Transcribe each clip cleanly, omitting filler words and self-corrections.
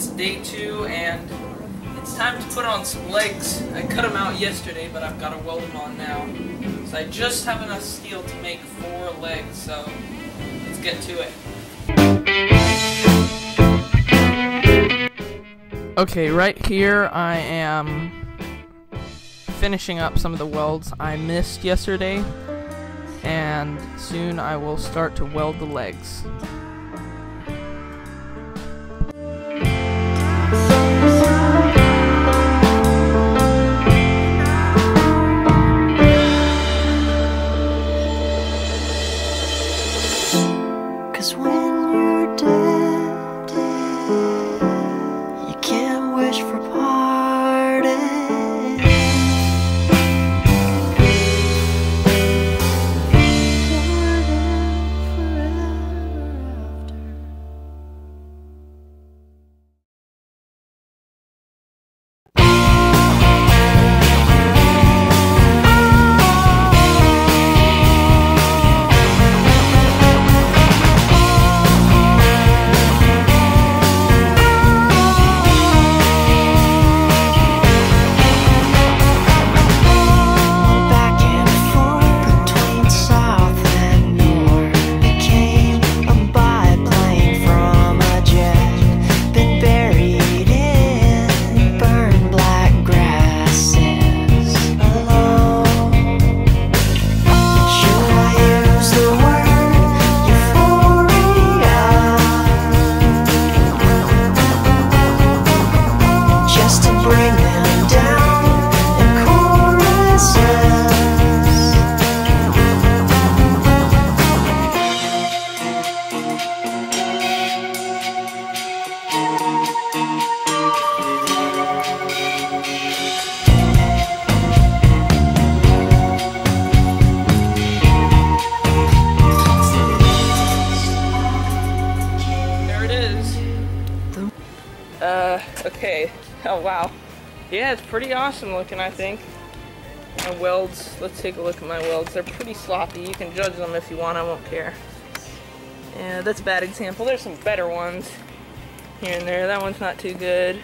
It's day 2 and it's time to put on some legs. I cut them out yesterday, but I've got to weld them on now. So I just have enough steel to make 4 legs, so let's get to it. Okay, right here I am finishing up some of the welds I missed yesterday, and soon I will start to weld the legs. Cause when you're dead, you can't wish for pardon. Okay. Oh wow. Yeah, it's pretty awesome looking, I think. My welds, let's take a look at my welds. They're pretty sloppy. You can judge them if you want, I won't care. Yeah, that's a bad example. There's some better ones here and there. That one's not too good.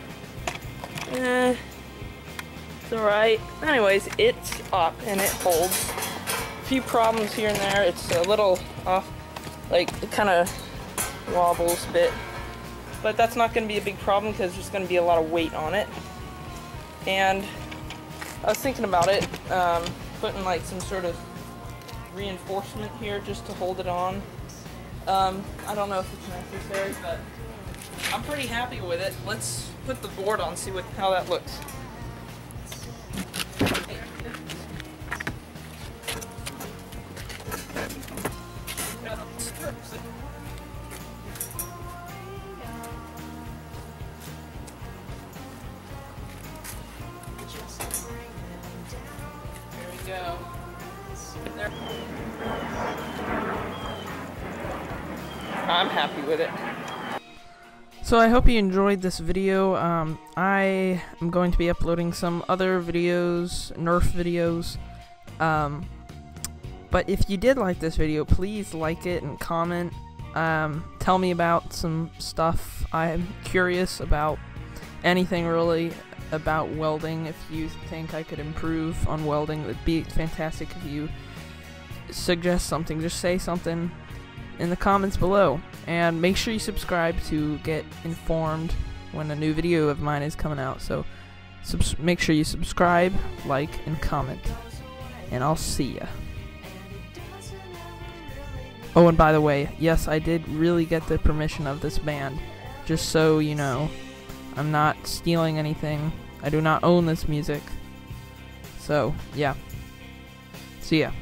It's alright. Anyways, it's up and it holds. A few problems here and there. It's a little off, like it kind of wobbles a bit. But that's not going to be a big problem because there's going to be a lot of weight on it. And I was thinking about it, putting like some sort of reinforcement here just to hold it on. I don't know if it's necessary, but I'm pretty happy with it. Let's put the board on, see how that looks. Go. There. I'm happy with it. So I hope you enjoyed this video. I am going to be uploading some other videos, Nerf videos. But if you did like this video, please like it and comment. Tell me about some stuff. I'm curious about anything really about welding. If you think I could improve on welding, it would be fantastic if you suggest something. Just say something in the comments below, and make sure you subscribe to get informed when a new video of mine is coming out. So make sure you subscribe, like, and comment, and I'll see ya. Oh, and by the way, yes, I did really get the permission of this band, just so you know. I'm not stealing anything. I do not own this music. So, yeah. See ya.